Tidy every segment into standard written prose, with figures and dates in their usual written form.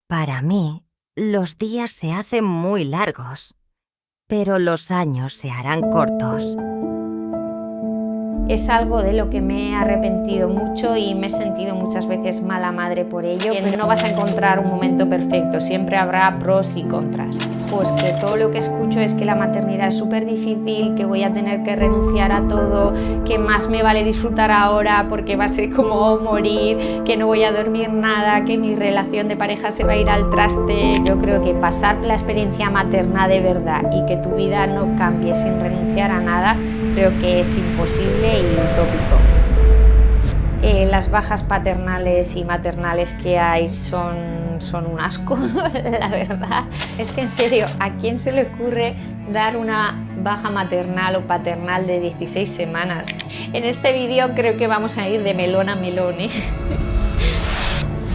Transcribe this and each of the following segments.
Para mí, los días se hacen muy largos, pero los años se harán cortos. Es algo de lo que me he arrepentido mucho y me he sentido muchas veces mala madre por ello. Que no vas a encontrar un momento perfecto, siempre habrá pros y contras. Pues que todo lo que escucho es que la maternidad es súper difícil, que voy a tener que renunciar a todo, que más me vale disfrutar ahora porque va a ser como morir, que no voy a dormir nada, que mi relación de pareja se va a ir al traste. Yo creo que pasar la experiencia materna de verdad y que tu vida no cambie sin renunciar a nada, creo que es imposible y utópico. Las bajas paternales y maternales que hay son un asco, la verdad. Es que en serio, ¿a quién se le ocurre dar una baja maternal o paternal de 16 semanas? En este vídeo creo que vamos a ir de melón a melón, ¿eh?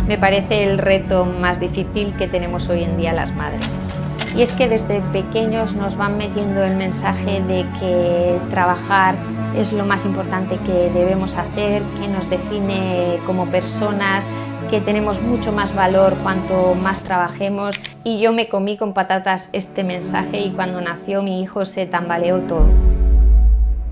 Me parece el reto más difícil que tenemos hoy en día las madres. Y es que desde pequeños nos van metiendo el mensaje de que trabajar es lo más importante que debemos hacer, que nos define como personas, que tenemos mucho más valor cuanto más trabajemos. Y yo me comí con patatas este mensaje y cuando nació mi hijo se tambaleó todo.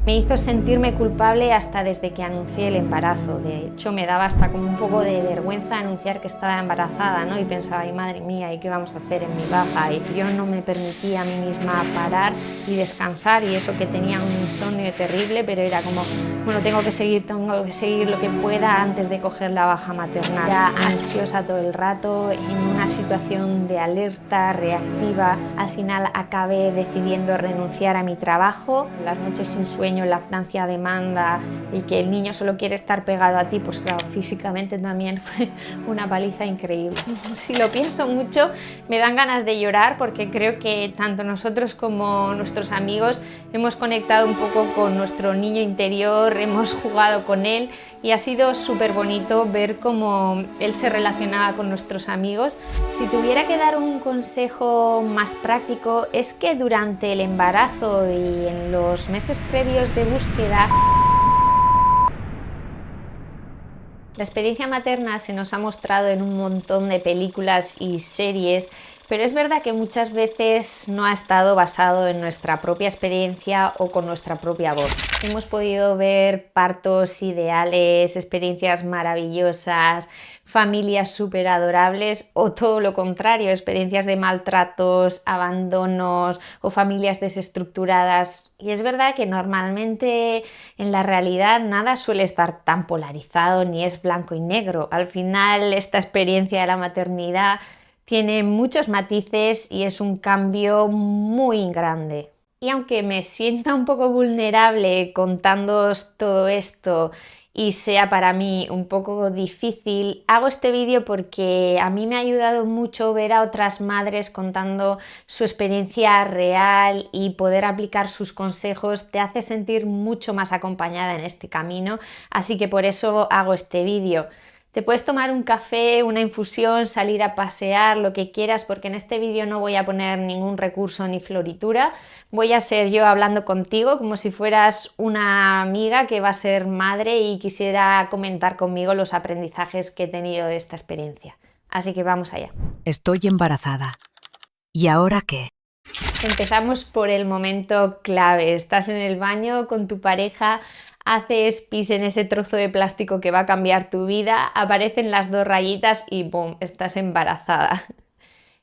Me hizo sentirme culpable hasta desde que anuncié el embarazo. De hecho, me daba hasta como un poco de vergüenza anunciar que estaba embarazada, ¿no? Y pensaba, ay, madre mía, ¿y qué vamos a hacer en mi baja? Y yo no me permitía a mí misma parar y descansar, y eso que tenía un insomnio terrible, pero era como, bueno, tengo que seguir lo que pueda antes de coger la baja maternal. Era ansiosa todo el rato, en una situación de alerta, reactiva. Al final acabé decidiendo renunciar a mi trabajo, las noches sin sueño, lactancia a demanda y que el niño solo quiere estar pegado a ti, pues claro, físicamente también fue una paliza increíble. Si lo pienso mucho me dan ganas de llorar porque creo que tanto nosotros como nuestros amigos hemos conectado un poco con nuestro niño interior, hemos jugado con él y ha sido súper bonito ver cómo él se relacionaba con nuestros amigos. Si tuviera que dar un consejo más práctico, es que durante el embarazo y en los meses previos de búsqueda, la experiencia materna se nos ha mostrado en un montón de películas y series, pero es verdad que muchas veces no ha estado basado en nuestra propia experiencia o con nuestra propia voz. Hemos podido ver partos ideales, experiencias maravillosas, familias súper adorables o todo lo contrario, experiencias de maltratos, abandonos o familias desestructuradas. Y es verdad que normalmente en la realidad nada suele estar tan polarizado ni es blanco y negro. Al final esta experiencia de la maternidad tiene muchos matices y es un cambio muy grande. Y aunque me sienta un poco vulnerable contándoos todo esto y sea para mí un poco difícil, hago este vídeo porque a mí me ha ayudado mucho ver a otras madres contando su experiencia real y poder aplicar sus consejos te hace sentir mucho más acompañada en este camino, así que por eso hago este vídeo. Te puedes tomar un café, una infusión, salir a pasear, lo que quieras, porque en este vídeo no voy a poner ningún recurso ni floritura. Voy a ser yo hablando contigo como si fueras una amiga que va a ser madre y quisiera comentar conmigo los aprendizajes que he tenido de esta experiencia. Así que vamos allá. Estoy embarazada. ¿Y ahora qué? Empezamos por el momento clave. Estás en el baño con tu pareja, haces pis en ese trozo de plástico que va a cambiar tu vida, aparecen las dos rayitas y ¡boom!, estás embarazada.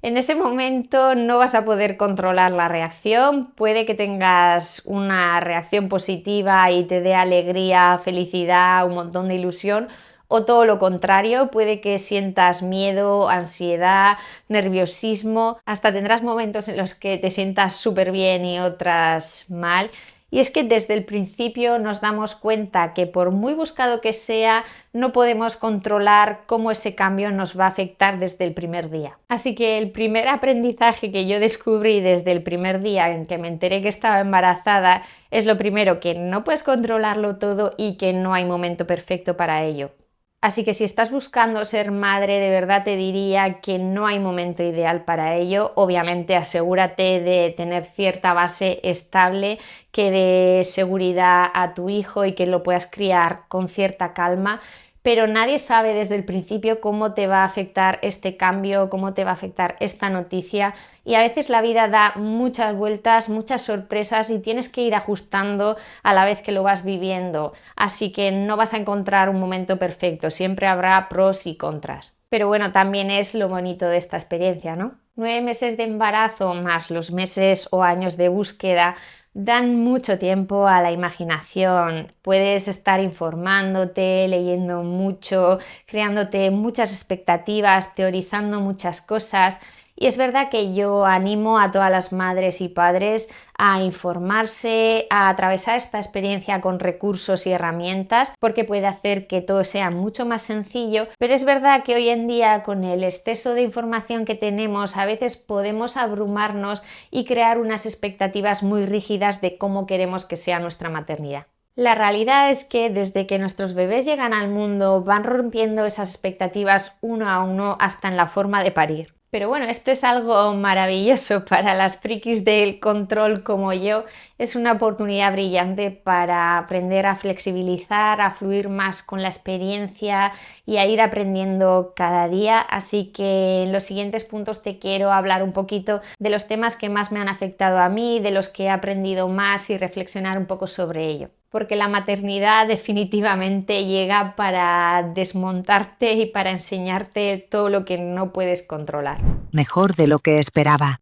En ese momento no vas a poder controlar la reacción, puede que tengas una reacción positiva y te dé alegría, felicidad, un montón de ilusión, o todo lo contrario, puede que sientas miedo, ansiedad, nerviosismo, hasta tendrás momentos en los que te sientas súper bien y otras mal. Y es que desde el principio nos damos cuenta que por muy buscado que sea, no podemos controlar cómo ese cambio nos va a afectar desde el primer día. Así que el primer aprendizaje que yo descubrí desde el primer día en que me enteré que estaba embarazada es lo primero, que no puedes controlarlo todo y que no hay momento perfecto para ello. Así que si estás buscando ser madre, de verdad te diría que no hay momento ideal para ello. Obviamente asegúrate de tener cierta base estable que dé seguridad a tu hijo y que lo puedas criar con cierta calma, pero nadie sabe desde el principio cómo te va a afectar este cambio, cómo te va a afectar esta noticia, y a veces la vida da muchas vueltas, muchas sorpresas y tienes que ir ajustando a la vez que lo vas viviendo, así que no vas a encontrar un momento perfecto, siempre habrá pros y contras. Pero bueno, también es lo bonito de esta experiencia, ¿no? 9 meses de embarazo más los meses o años de búsqueda dan mucho tiempo a la imaginación. Puedes estar informándote, leyendo mucho, creándote muchas expectativas, teorizando muchas cosas. Y es verdad que yo animo a todas las madres y padres a informarse, a atravesar esta experiencia con recursos y herramientas, porque puede hacer que todo sea mucho más sencillo, pero es verdad que hoy en día, con el exceso de información que tenemos, a veces podemos abrumarnos y crear unas expectativas muy rígidas de cómo queremos que sea nuestra maternidad. La realidad es que desde que nuestros bebés llegan al mundo van rompiendo esas expectativas uno a uno hasta en la forma de parir. Pero bueno, esto es algo maravilloso para las frikis del control como yo. Es una oportunidad brillante para aprender a flexibilizar, a fluir más con la experiencia y a ir aprendiendo cada día. Así que en los siguientes puntos te quiero hablar un poquito de los temas que más me han afectado a mí, de los que he aprendido más y reflexionar un poco sobre ello. Porque la maternidad definitivamente llega para desmontarte y para enseñarte todo lo que no puedes controlar. Mejor de lo que esperaba.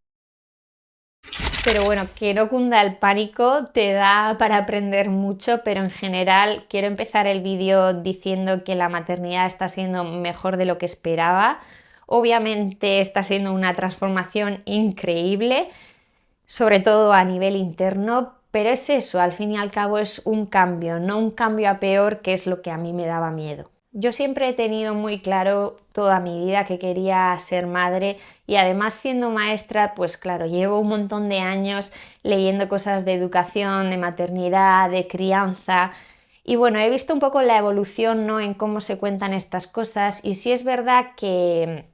Pero bueno, que no cunda el pánico, te da para aprender mucho, pero en general quiero empezar el vídeo diciendo que la maternidad está siendo mejor de lo que esperaba. Obviamente está siendo una transformación increíble, sobre todo a nivel interno, pero es eso, al fin y al cabo es un cambio, no un cambio a peor, que es lo que a mí me daba miedo. Yo siempre he tenido muy claro toda mi vida que quería ser madre y además siendo maestra, pues claro, llevo un montón de años leyendo cosas de educación, de maternidad, de crianza y bueno, he visto un poco la evolución, ¿no?, en cómo se cuentan estas cosas y sí es verdad que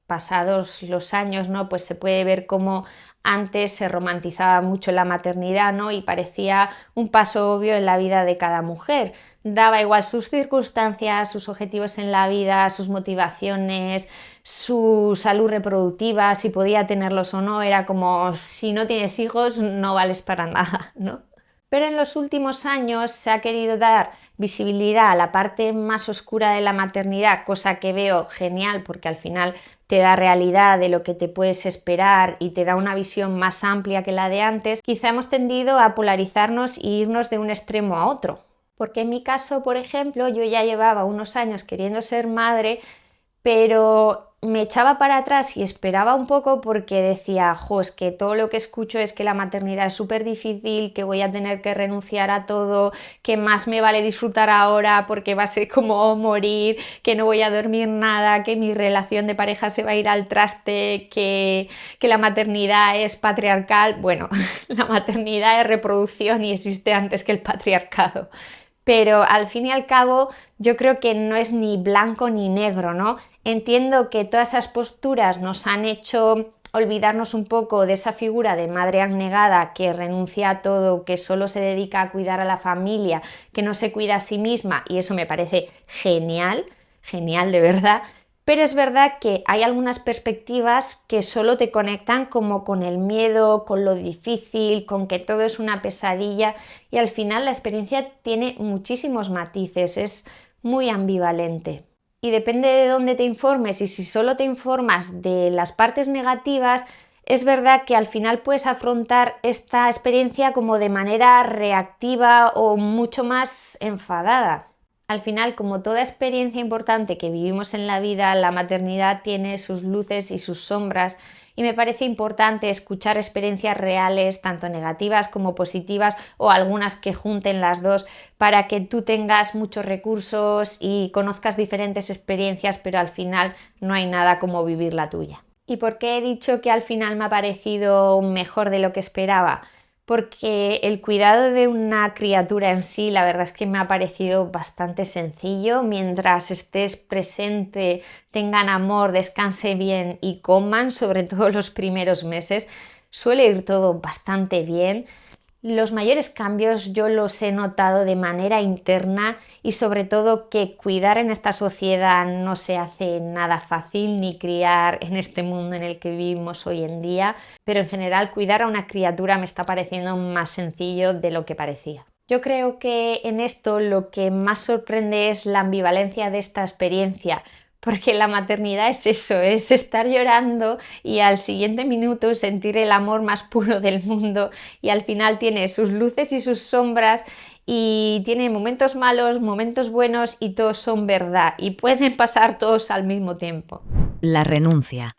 pasados los años, ¿no?, pues se puede ver cómo antes se romantizaba mucho la maternidad, ¿no?, y parecía un paso obvio en la vida de cada mujer. Daba igual sus circunstancias, sus objetivos en la vida, sus motivaciones, su salud reproductiva, si podía tenerlos o no, era como si no tienes hijos no vales para nada, ¿no? Pero en los últimos años se ha querido dar visibilidad a la parte más oscura de la maternidad, cosa que veo genial porque al final te da realidad de lo que te puedes esperar y te da una visión más amplia que la de antes. Quizá hemos tendido a polarizarnos e irnos de un extremo a otro. Porque en mi caso, por ejemplo, yo ya llevaba unos años queriendo ser madre, pero me echaba para atrás y esperaba un poco porque decía, jo, es que todo lo que escucho es que la maternidad es súper difícil, que voy a tener que renunciar a todo, que más me vale disfrutar ahora porque va a ser como morir, que no voy a dormir nada, que mi relación de pareja se va a ir al traste, que la maternidad es patriarcal. Bueno, la maternidad es reproducción y existe antes que el patriarcado. Pero al fin y al cabo yo creo que no es ni blanco ni negro, ¿no? Entiendo que todas esas posturas nos han hecho olvidarnos un poco de esa figura de madre abnegada que renuncia a todo, que solo se dedica a cuidar a la familia, que no se cuida a sí misma, y eso me parece genial, genial de verdad. Pero es verdad que hay algunas perspectivas que solo te conectan como con el miedo, con lo difícil, con que todo es una pesadilla y al final la experiencia tiene muchísimos matices, es muy ambivalente. Y depende de dónde te informes y si solo te informas de las partes negativas, es verdad que al final puedes afrontar esta experiencia como de manera reactiva o mucho más enfadada. Al final, como toda experiencia importante que vivimos en la vida, la maternidad tiene sus luces y sus sombras y me parece importante escuchar experiencias reales, tanto negativas como positivas o algunas que junten las dos para que tú tengas muchos recursos y conozcas diferentes experiencias, pero al final no hay nada como vivir la tuya. ¿Y por qué he dicho que al final me ha parecido mejor de lo que esperaba? Porque el cuidado de una criatura en sí, la verdad es que me ha parecido bastante sencillo. Mientras estés presente, tengan amor, descanse bien y coman, sobre todo los primeros meses, suele ir todo bastante bien. Los mayores cambios yo los he notado de manera interna y sobre todo que cuidar en esta sociedad no se hace nada fácil, ni criar en este mundo en el que vivimos hoy en día, pero en general cuidar a una criatura me está pareciendo más sencillo de lo que parecía. Yo creo que en esto lo que más sorprende es la ambivalencia de esta experiencia, porque la maternidad es eso, es estar llorando y al siguiente minuto sentir el amor más puro del mundo, y al final tiene sus luces y sus sombras y tiene momentos malos, momentos buenos y todos son verdad y pueden pasar todos al mismo tiempo. La renuncia.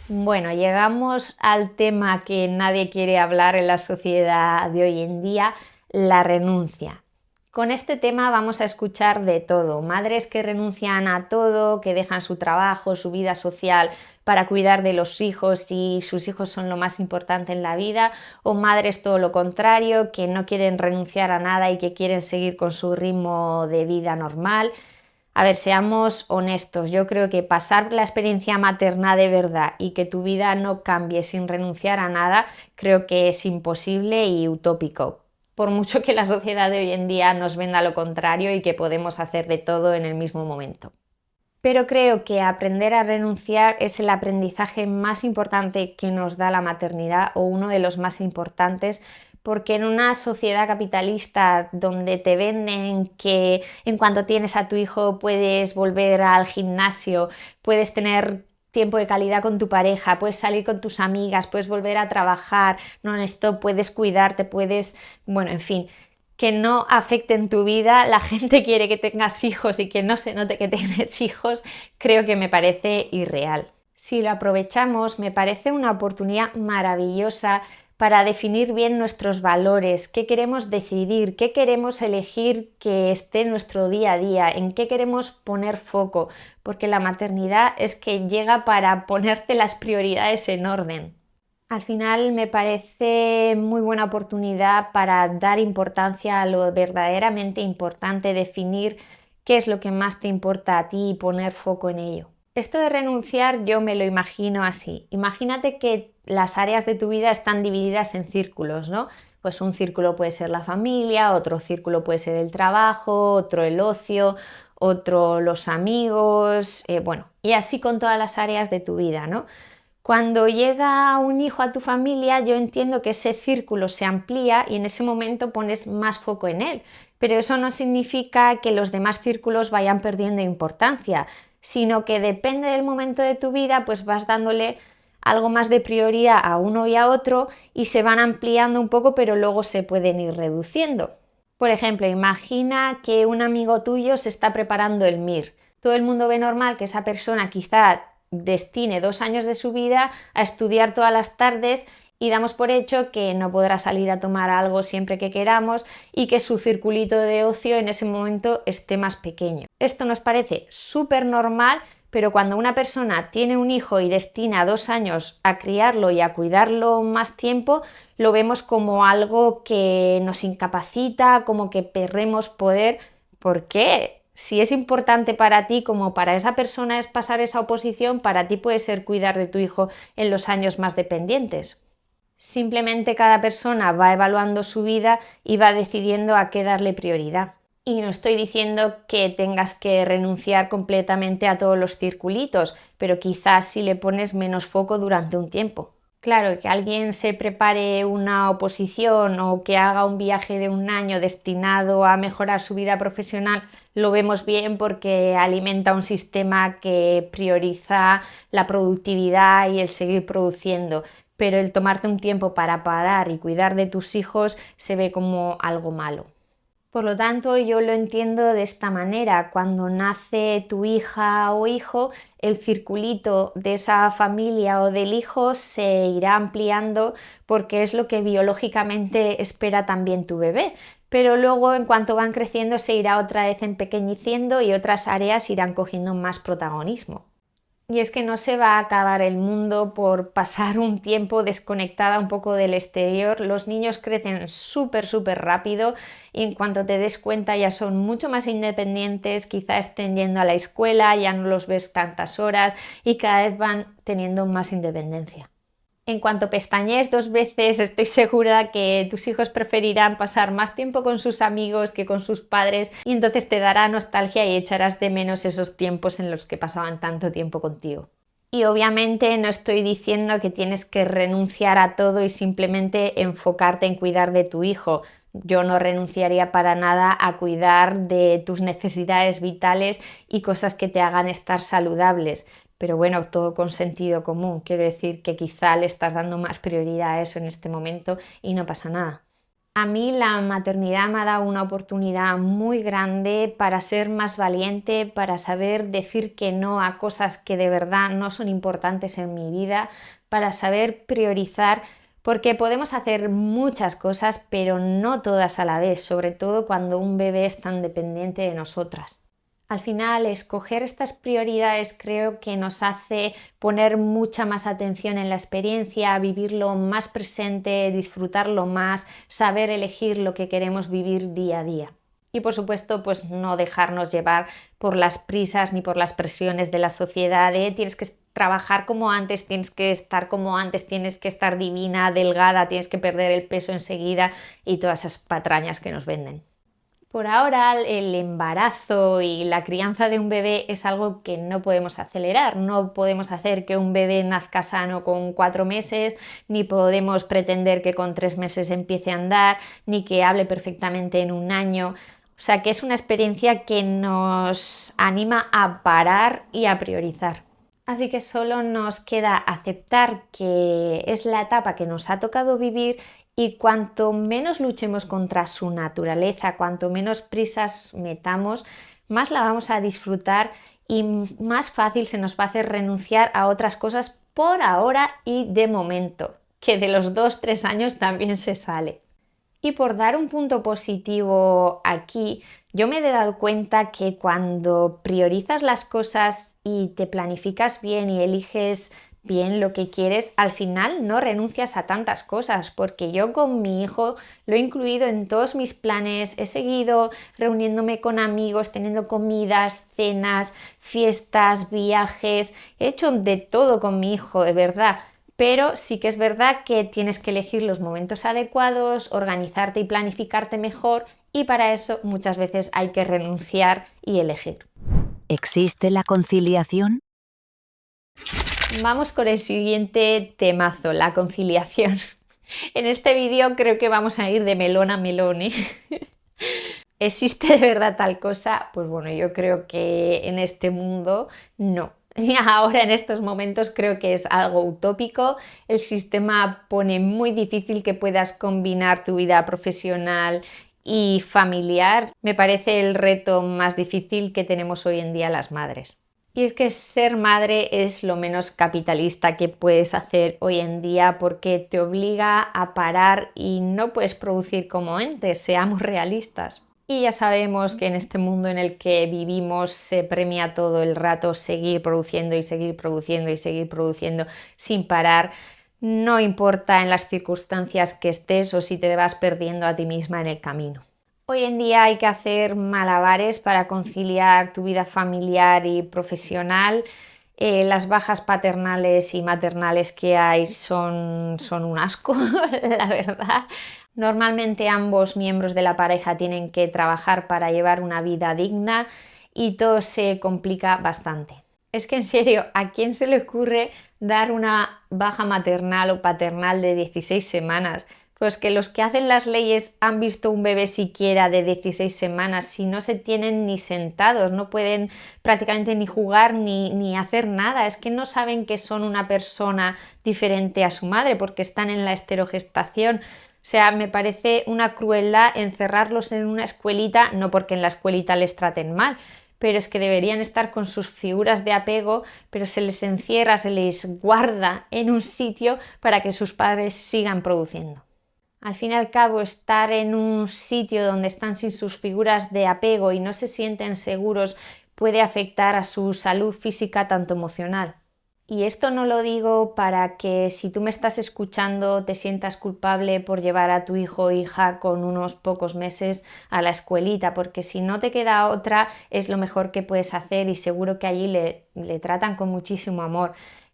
Bueno, llegamos al tema que nadie quiere hablar en la sociedad de hoy en día, la renuncia. Con este tema vamos a escuchar de todo, madres que renuncian a todo, que dejan su trabajo, su vida social para cuidar de los hijos y sus hijos son lo más importante en la vida, o madres todo lo contrario, que no quieren renunciar a nada y que quieren seguir con su ritmo de vida normal. A ver, seamos honestos, yo creo que pasar la experiencia materna de verdad y que tu vida no cambie sin renunciar a nada, creo que es imposible y utópico. Por mucho que la sociedad de hoy en día nos venda lo contrario y que podemos hacer de todo en el mismo momento. Pero creo que aprender a renunciar es el aprendizaje más importante que nos da la maternidad o uno de los más importantes, porque en una sociedad capitalista donde te venden que en cuanto tienes a tu hijo puedes volver al gimnasio, puedes tener tiempo de calidad con tu pareja, puedes salir con tus amigas, puedes volver a trabajar, non-stop, puedes cuidarte, puedes, bueno, en fin, que no afecte en tu vida, la gente quiere que tengas hijos y que no se note que tienes hijos, creo que me parece irreal. Si lo aprovechamos, me parece una oportunidad maravillosa para definir bien nuestros valores, qué queremos decidir, qué queremos elegir que esté en nuestro día a día, en qué queremos poner foco, porque la maternidad es que llega para ponerte las prioridades en orden. Al final me parece muy buena oportunidad para dar importancia a lo verdaderamente importante, definir qué es lo que más te importa a ti y poner foco en ello. Esto de renunciar yo me lo imagino así. Imagínate que las áreas de tu vida están divididas en círculos, ¿no? Pues un círculo puede ser la familia, otro círculo puede ser el trabajo, otro el ocio, otro los amigos, bueno, y así con todas las áreas de tu vida, ¿no? Cuando llega un hijo a tu familia, yo entiendo que ese círculo se amplía y en ese momento pones más foco en él, pero eso no significa que los demás círculos vayan perdiendo importancia, sino que depende del momento de tu vida, pues vas dándole algo más de prioridad a uno y a otro y se van ampliando un poco, pero luego se pueden ir reduciendo. Por ejemplo, imagina que un amigo tuyo se está preparando el MIR. Todo el mundo ve normal que esa persona quizá destine 2 años de su vida a estudiar todas las tardes y damos por hecho que no podrá salir a tomar algo siempre que queramos y que su circulito de ocio en ese momento esté más pequeño. Esto nos parece súper normal, pero cuando una persona tiene un hijo y destina 2 años a criarlo y a cuidarlo más tiempo, lo vemos como algo que nos incapacita, como que perdemos poder. ¿Por qué? Si es importante para ti como para esa persona es pasar esa oposición, para ti puede ser cuidar de tu hijo en los años más dependientes. Simplemente cada persona va evaluando su vida y va decidiendo a qué darle prioridad. Y no estoy diciendo que tengas que renunciar completamente a todos los circulitos, pero quizás si le pones menos foco durante un tiempo. Claro, que alguien se prepare una oposición o que haga un viaje de 1 año destinado a mejorar su vida profesional, lo vemos bien porque alimenta un sistema que prioriza la productividad y el seguir produciendo, pero el tomarte un tiempo para parar y cuidar de tus hijos se ve como algo malo. Por lo tanto, yo lo entiendo de esta manera. Cuando nace tu hija o hijo, el circulito de esa familia o del hijo se irá ampliando porque es lo que biológicamente espera también tu bebé. Pero luego, en cuanto van creciendo, se irá otra vez empequeñeciendo y otras áreas irán cogiendo más protagonismo. Y es que no se va a acabar el mundo por pasar un tiempo desconectada un poco del exterior. Los niños crecen súper rápido y en cuanto te des cuenta ya son mucho más independientes, quizá estén yendo a la escuela, ya no los ves tantas horas y cada vez van teniendo más independencia. En cuanto pestañees 2 veces, estoy segura que tus hijos preferirán pasar más tiempo con sus amigos que con sus padres y entonces te dará nostalgia y echarás de menos esos tiempos en los que pasaban tanto tiempo contigo. Y obviamente no estoy diciendo que tienes que renunciar a todo y simplemente enfocarte en cuidar de tu hijo. Yo no renunciaría para nada a cuidar de tus necesidades vitales y cosas que te hagan estar saludables. Pero bueno, todo con sentido común. Quiero decir que quizá le estás dando más prioridad a eso en este momento y no pasa nada. A mí la maternidad me ha dado una oportunidad muy grande para ser más valiente, para saber decir que no a cosas que de verdad no son importantes en mi vida, para saber priorizar, porque podemos hacer muchas cosas, pero no todas a la vez, sobre todo cuando un bebé es tan dependiente de nosotras. Al final, escoger estas prioridades creo que nos hace poner mucha más atención en la experiencia, vivirlo más presente, disfrutarlo más, saber elegir lo que queremos vivir día a día. Y por supuesto, pues no dejarnos llevar por las prisas ni por las presiones de la sociedad de tienes que trabajar como antes, tienes que estar como antes, tienes que estar divina, delgada, tienes que perder el peso enseguida y todas esas patrañas que nos venden. Por ahora, el embarazo y la crianza de un bebé es algo que no podemos acelerar. No podemos hacer que un bebé nazca sano con 4 meses, ni podemos pretender que con 3 meses empiece a andar, ni que hable perfectamente en un año. O sea que es una experiencia que nos anima a parar y a priorizar. Así que solo nos queda aceptar que es la etapa que nos ha tocado vivir y cuanto menos luchemos contra su naturaleza, cuanto menos prisas metamos, más la vamos a disfrutar y más fácil se nos va a hacer renunciar a otras cosas por ahora y de momento, que de los 2-3 años también se sale. Y por dar un punto positivo aquí, yo me he dado cuenta que cuando priorizas las cosas y te planificas bien y eliges bien lo que quieres, al final no renuncias a tantas cosas, porque yo con mi hijo lo he incluido en todos mis planes, he seguido reuniéndome con amigos, teniendo comidas, cenas, fiestas, viajes, he hecho de todo con mi hijo, de verdad. Pero sí que es verdad que tienes que elegir los momentos adecuados, organizarte y planificarte mejor y para eso muchas veces hay que renunciar y elegir. ¿Existe la conciliación? Vamos con el siguiente temazo, la conciliación. En este vídeo creo que vamos a ir de melón a melón, ¿eh? ¿Existe de verdad tal cosa? Pues bueno, yo creo que en este mundo no. Y ahora en estos momentos creo que es algo utópico. El sistema pone muy difícil que puedas combinar tu vida profesional y familiar. Me parece el reto más difícil que tenemos hoy en día las madres. Y es que ser madre es lo menos capitalista que puedes hacer hoy en día porque te obliga a parar y no puedes producir como antes, seamos realistas. Y ya sabemos que en este mundo en el que vivimos se premia todo el rato seguir produciendo y seguir produciendo y seguir produciendo sin parar. No importa en las circunstancias que estés o si te vas perdiendo a ti misma en el camino. Hoy en día hay que hacer malabares para conciliar tu vida familiar y profesional. Las bajas paternales y maternales que hay son un asco, la verdad. Normalmente ambos miembros de la pareja tienen que trabajar para llevar una vida digna y todo se complica bastante. Es que en serio, ¿a quién se le ocurre dar una baja maternal o paternal de 16 semanas? Pues que los que hacen las leyes han visto un bebé siquiera de 16 semanas, si no se tienen ni sentados, no pueden prácticamente ni jugar ni hacer nada, es que no saben que son una persona diferente a su madre porque están en la esterogestación. O sea, me parece una crueldad encerrarlos en una escuelita, no porque en la escuelita les traten mal, pero es que deberían estar con sus figuras de apego, pero se les encierra, se les guarda en un sitio para que sus padres sigan produciendo. Al fin y al cabo, estar en un sitio donde están sin sus figuras de apego y no se sienten seguros puede afectar a su salud física tanto emocional. Y esto no lo digo para que si tú me estás escuchando te sientas culpable por llevar a tu hijo o hija con unos pocos meses a la escuelita, porque si no te queda otra es lo mejor que puedes hacer y seguro que allí le tratan con muchísimo amor.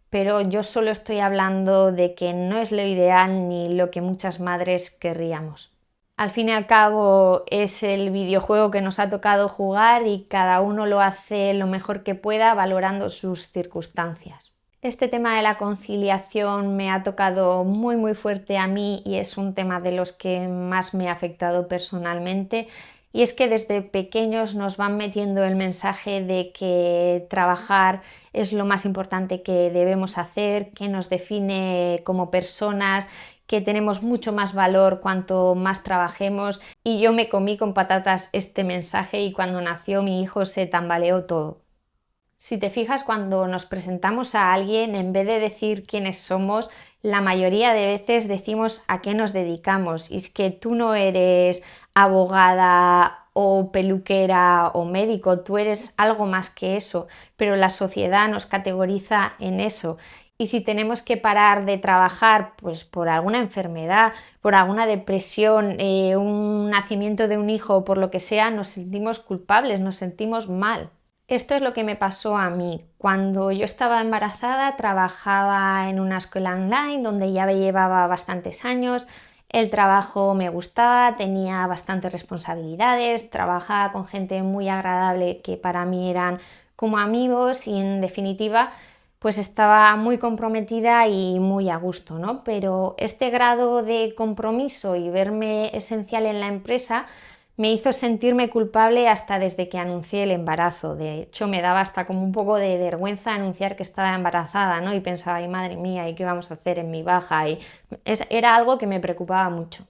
pero yo solo estoy hablando de que no es lo ideal ni lo que muchas madres querríamos. Al fin y al cabo es el videojuego que nos ha tocado jugar y cada uno lo hace lo mejor que pueda valorando sus circunstancias. Este tema de la conciliación me ha tocado muy fuerte a mí y es un tema de los que más me ha afectado personalmente. Y es que desde pequeños nos van metiendo el mensaje de que trabajar es lo más importante que debemos hacer, que nos define como personas, que tenemos mucho más valor cuanto más trabajemos, y yo me comí con patatas este mensaje y cuando nació mi hijo se tambaleó todo. Si te fijas, cuando nos presentamos a alguien, en vez de decir quiénes somos, la mayoría de veces decimos a qué nos dedicamos. Y es que tú no eres abogada o peluquera o médico, tú eres algo más que eso, pero la sociedad nos categoriza en eso. Y si tenemos que parar de trabajar, pues por alguna enfermedad, por alguna depresión, un nacimiento de un hijo o por lo que sea, nos sentimos culpables, nos sentimos mal. Esto es lo que me pasó a mí. Cuando yo estaba embarazada, trabajaba en una escuela online donde ya llevaba bastantes años. El trabajo me gustaba, tenía bastantes responsabilidades, trabajaba con gente muy agradable que para mí eran como amigos y en definitiva pues estaba muy comprometida y muy a gusto, ¿no? Pero este grado de compromiso y verme esencial en la empresa me hizo sentirme culpable hasta desde que anuncié el embarazo. De hecho, me daba hasta como un poco de vergüenza anunciar que estaba embarazada, ¿no? Y pensaba, ay, madre mía, ¿y qué vamos a hacer en mi baja? Era algo que me preocupaba mucho.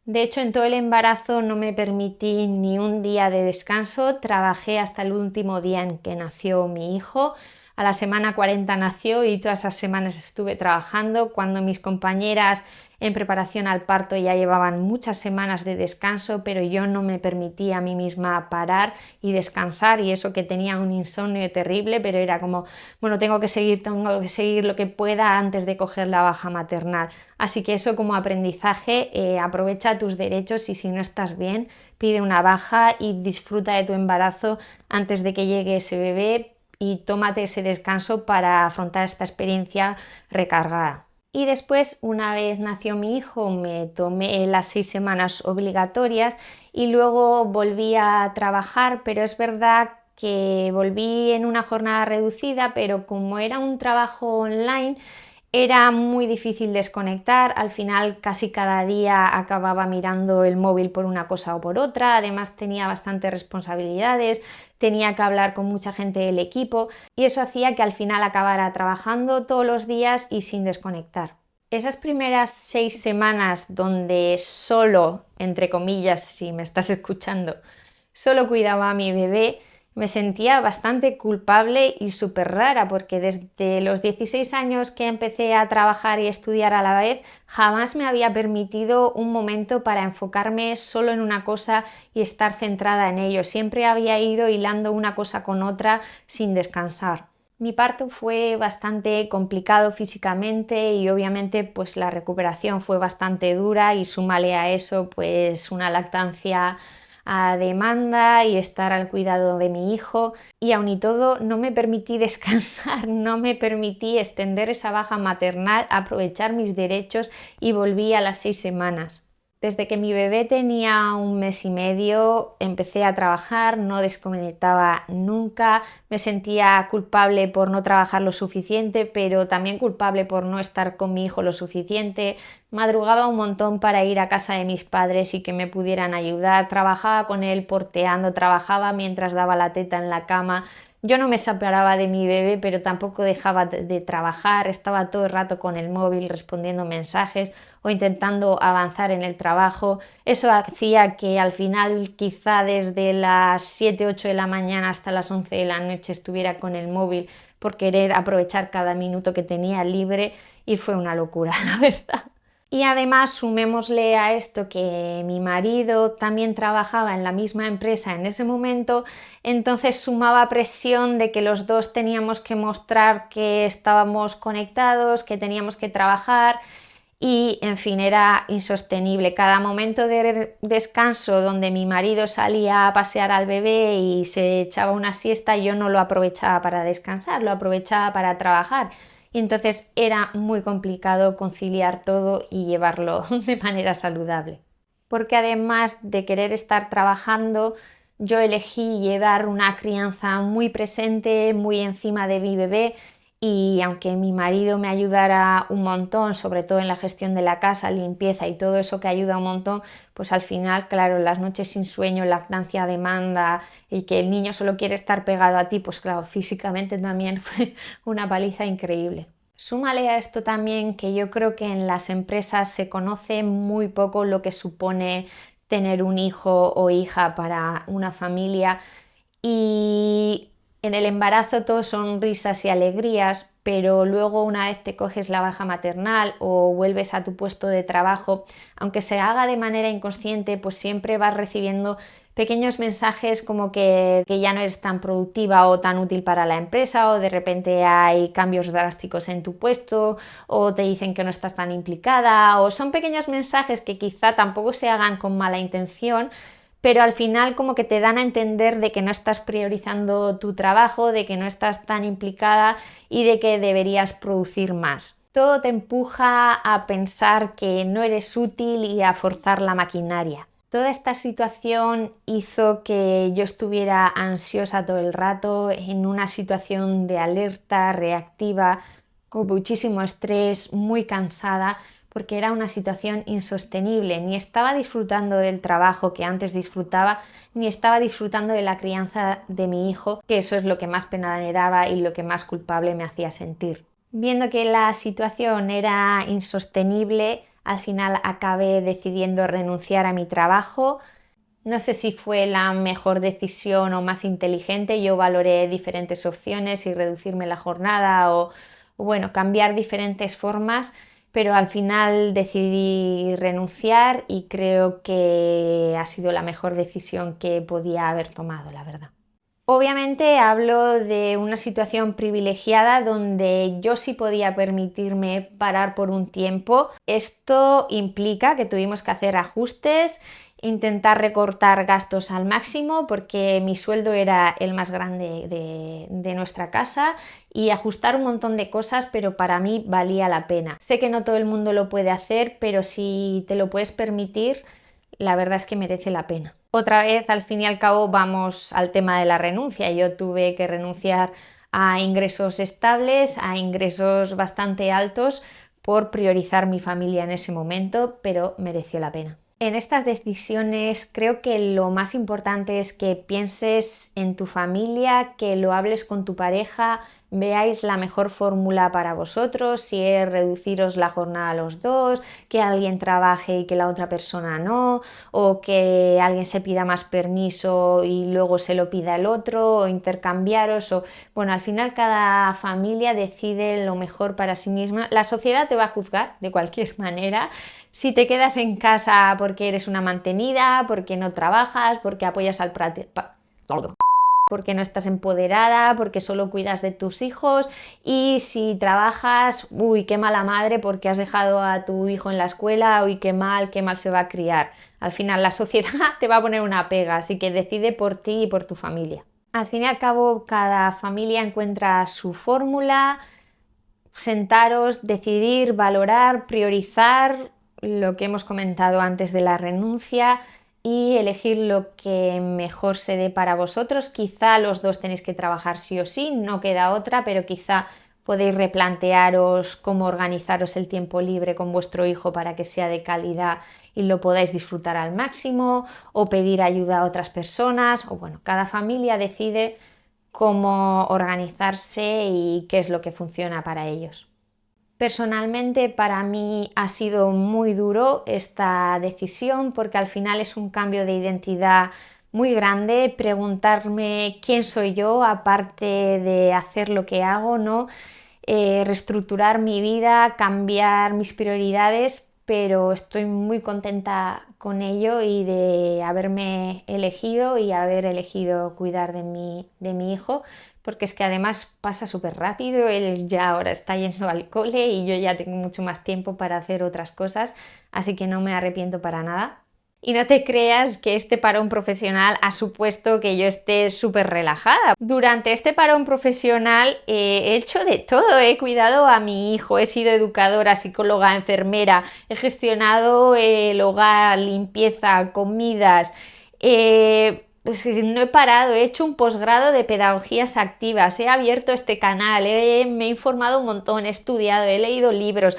De hecho, en todo el embarazo no me permití ni un día de descanso, trabajé hasta el último día en que nació mi hijo. A la semana 40 nació y todas esas semanas estuve trabajando. Cuando mis compañeras en preparación al parto ya llevaban muchas semanas de descanso, pero yo no me permití a mí misma parar y descansar, y eso que tenía un insomnio terrible, pero era como, bueno, tengo que seguir lo que pueda antes de coger la baja maternal. Así que eso como aprendizaje, aprovecha tus derechos y si no estás bien, pide una baja y disfruta de tu embarazo antes de que llegue ese bebé y tómate ese descanso para afrontar esta experiencia recargada. Y después, una vez nació mi hijo, me tomé las 6 semanas obligatorias y luego volví a trabajar, pero es verdad que volví en una jornada reducida, pero como era un trabajo online, era muy difícil desconectar. Al final casi cada día acababa mirando el móvil por una cosa o por otra, además tenía bastantes responsabilidades, tenía que hablar con mucha gente del equipo y eso hacía que al final acabara trabajando todos los días y sin desconectar. Esas primeras 6 semanas donde solo, entre comillas, si me estás escuchando, solo cuidaba a mi bebé, me sentía bastante culpable y súper rara porque desde los 16 años que empecé a trabajar y estudiar a la vez jamás me había permitido un momento para enfocarme solo en una cosa y estar centrada en ello. Siempre había ido hilando una cosa con otra sin descansar. Mi parto fue bastante complicado físicamente y obviamente pues la recuperación fue bastante dura y súmale a eso pues una lactancia a demanda y estar al cuidado de mi hijo, y aun y todo no me permití descansar, no me permití extender esa baja maternal, aprovechar mis derechos y volví a las 6 semanas. Desde que mi bebé tenía 1 mes y medio empecé a trabajar, no desconectaba nunca, me sentía culpable por no trabajar lo suficiente, pero también culpable por no estar con mi hijo lo suficiente. Madrugaba un montón para ir a casa de mis padres y que me pudieran ayudar, trabajaba con él porteando, trabajaba mientras daba la teta en la cama. Yo no me separaba de mi bebé, pero tampoco dejaba de trabajar, estaba todo el rato con el móvil respondiendo mensajes o intentando avanzar en el trabajo. Eso hacía que al final quizá desde las 7, 8 de la mañana hasta las 11 de la noche estuviera con el móvil por querer aprovechar cada minuto que tenía libre y fue una locura, la verdad. Y además sumémosle a esto que mi marido también trabajaba en la misma empresa en ese momento, entonces sumaba presión de que los dos teníamos que mostrar que estábamos conectados, que teníamos que trabajar y en fin, era insostenible. Cada momento de descanso donde mi marido salía a pasear al bebé y se echaba una siesta, yo no lo aprovechaba para descansar, lo aprovechaba para trabajar. y entonces era muy complicado conciliar todo y llevarlo de manera saludable. Porque además de querer estar trabajando, yo elegí llevar una crianza muy presente, muy encima de mi bebé, y aunque mi marido me ayudara un montón, sobre todo en la gestión de la casa, limpieza y todo eso que ayuda un montón, pues al final, claro, las noches sin sueño, lactancia a demanda y que el niño solo quiere estar pegado a ti, pues claro, físicamente también fue una paliza increíble. Súmale a esto también que yo creo que en las empresas se conoce muy poco lo que supone tener un hijo o hija para una familia, y en el embarazo todo son risas y alegrías, pero luego una vez te coges la baja maternal o vuelves a tu puesto de trabajo, aunque se haga de manera inconsciente, pues siempre vas recibiendo pequeños mensajes como que ya no eres tan productiva o tan útil para la empresa, o de repente hay cambios drásticos en tu puesto, o te dicen que no estás tan implicada, o son pequeños mensajes que quizá tampoco se hagan con mala intención, pero al final como que te dan a entender de que no estás priorizando tu trabajo, de que no estás tan implicada y de que deberías producir más. Todo te empuja a pensar que no eres útil y a forzar la maquinaria. Toda esta situación hizo que yo estuviera ansiosa todo el rato, en una situación de alerta, reactiva, con muchísimo estrés, muy cansada, porque era una situación insostenible. Ni estaba disfrutando del trabajo que antes disfrutaba, ni estaba disfrutando de la crianza de mi hijo, que eso es lo que más pena me daba y lo que más culpable me hacía sentir. Viendo que la situación era insostenible, al final acabé decidiendo renunciar a mi trabajo. No sé si fue la mejor decisión o más inteligente. Yo valoré diferentes opciones y reducirme la jornada o bueno, cambiar diferentes formas, pero al final decidí renunciar y creo que ha sido la mejor decisión que podía haber tomado, la verdad. Obviamente hablo de una situación privilegiada donde yo sí podía permitirme parar por un tiempo. Esto implica que tuvimos que hacer ajustes, intentar recortar gastos al máximo porque mi sueldo era el más grande de nuestra casa, y ajustar un montón de cosas, pero para mí valía la pena. Sé que no todo el mundo lo puede hacer, pero si te lo puedes permitir, la verdad es que merece la pena. Otra vez, al fin y al cabo, vamos al tema de la renuncia. Yo tuve que renunciar a ingresos estables, a ingresos bastante altos, por priorizar mi familia en ese momento, pero mereció la pena. En estas decisiones creo que lo más importante es que pienses en tu familia, que lo hables con tu pareja, veáis la mejor fórmula para vosotros, si es reduciros la jornada a los dos, que alguien trabaje y que la otra persona no, o que alguien se pida más permiso y luego se lo pida el otro, o intercambiaros, o bueno, al final cada familia decide lo mejor para sí misma. La sociedad te va a juzgar de cualquier manera. Si te quedas en casa porque eres una mantenida, porque no trabajas, porque apoyas al porque no estás empoderada, porque solo cuidas de tus hijos, y si trabajas, uy, qué mala madre porque has dejado a tu hijo en la escuela, uy, qué mal se va a criar. Al final la sociedad te va a poner una pega, así que decide por ti y por tu familia. Al fin y al cabo, cada familia encuentra su fórmula. Sentaros, decidir, valorar, priorizar lo que hemos comentado antes de la renuncia y elegir lo que mejor se dé para vosotros. Quizá los dos tenéis que trabajar sí o sí, no queda otra, pero quizá podéis replantearos cómo organizaros el tiempo libre con vuestro hijo para que sea de calidad y lo podáis disfrutar al máximo, o pedir ayuda a otras personas, o bueno, cada familia decide cómo organizarse y qué es lo que funciona para ellos. Personalmente, para mí ha sido muy duro esta decisión porque al final es un cambio de identidad muy grande, preguntarme quién soy yo aparte de hacer lo que hago, ¿no? Reestructurar mi vida, cambiar mis prioridades, pero estoy muy contenta con ello y de haberme elegido y haber elegido cuidar de mi hijo, porque es que además pasa súper rápido. Él ya ahora está yendo al cole y yo ya tengo mucho más tiempo para hacer otras cosas, así que no me arrepiento para nada. Y no te creas que este parón profesional ha supuesto que yo esté súper relajada. Durante este parón profesional he hecho de todo. He cuidado a mi hijo, he sido educadora, psicóloga, enfermera, he gestionado el hogar, limpieza, comidas. Pues no he parado, he hecho un posgrado de pedagogías activas, he abierto este canal, me he informado un montón, he estudiado, he leído libros.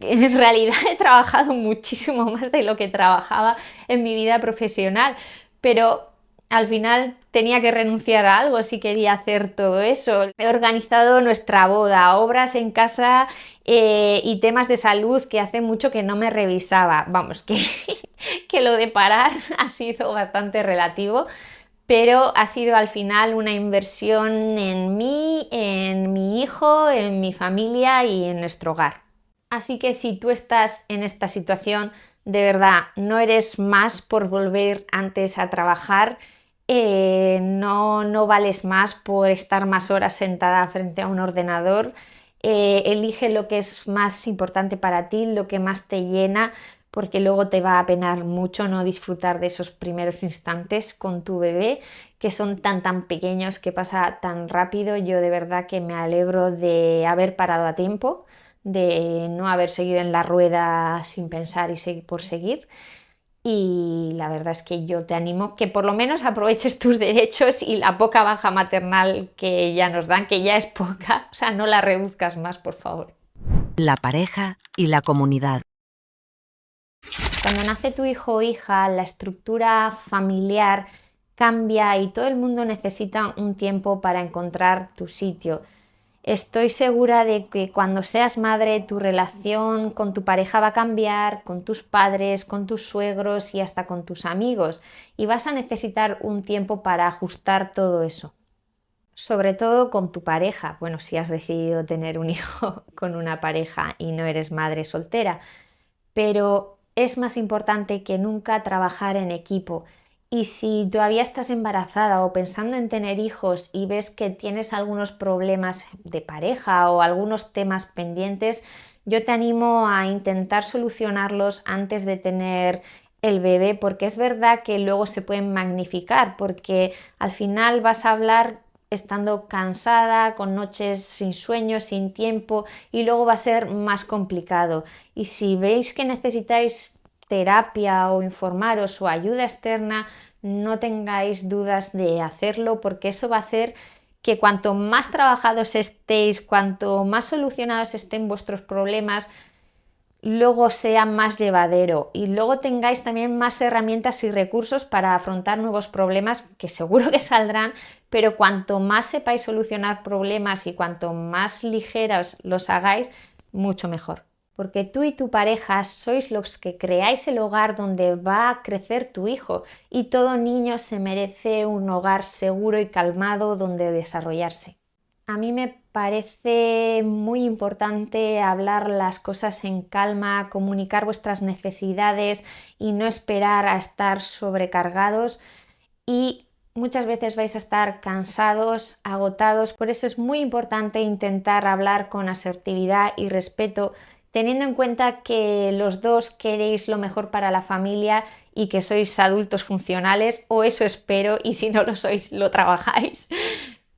En realidad he trabajado muchísimo más de lo que trabajaba en mi vida profesional, pero al final tenía que renunciar a algo si quería hacer todo eso. He organizado nuestra boda, obras en casa y temas de salud que hace mucho que no me revisaba. Vamos, que lo de parar ha sido bastante relativo, pero ha sido al final una inversión en mí, en mi hijo, en mi familia y en nuestro hogar. Así que si tú estás en esta situación, de verdad, no eres más por volver antes a trabajar, no vales más por estar más horas sentada frente a un ordenador. Elige lo que es más importante para ti, lo que más te llena, porque luego te va a penar mucho no disfrutar de esos primeros instantes con tu bebé, que son tan pequeños, que pasa tan rápido. Yo de verdad que me alegro de haber parado a tiempo, de no haber seguido en la rueda sin pensar y seguir por seguir. Y la verdad es que yo te animo que por lo menos aproveches tus derechos y la poca baja maternal que ya nos dan, que ya es poca, o sea, no la reduzcas más, por favor. La pareja y la comunidad. Cuando nace tu hijo o hija, la estructura familiar cambia y todo el mundo necesita un tiempo para encontrar tu sitio. Estoy segura de que cuando seas madre, tu relación con tu pareja va a cambiar, con tus padres, con tus suegros y hasta con tus amigos, y vas a necesitar un tiempo para ajustar todo eso. Sobre todo con tu pareja, bueno, si has decidido tener un hijo con una pareja y no eres madre soltera, pero es más importante que nunca trabajar en equipo. Y si todavía estás embarazada o pensando en tener hijos y ves que tienes algunos problemas de pareja o algunos temas pendientes, yo te animo a intentar solucionarlos antes de tener el bebé, porque es verdad que luego se pueden magnificar, porque al final vas a hablar estando cansada, con noches sin sueño, sin tiempo, y luego va a ser más complicado. Y si veis que necesitáis terapia o informaros o ayuda externa, no tengáis dudas de hacerlo, porque eso va a hacer que cuanto más trabajados estéis, cuanto más solucionados estén vuestros problemas, luego sea más llevadero y luego tengáis también más herramientas y recursos para afrontar nuevos problemas que seguro que saldrán, pero cuanto más sepáis solucionar problemas y cuanto más ligeros los hagáis, mucho mejor. Porque tú y tu pareja sois los que creáis el hogar donde va a crecer tu hijo, y todo niño se merece un hogar seguro y calmado donde desarrollarse. A mí me parece muy importante hablar las cosas en calma, comunicar vuestras necesidades y no esperar a estar sobrecargados, y muchas veces vais a estar cansados, agotados. Por eso es muy importante intentar hablar con asertividad y respeto, teniendo en cuenta que los dos queréis lo mejor para la familia y que sois adultos funcionales, o eso espero, y si no lo sois, lo trabajáis.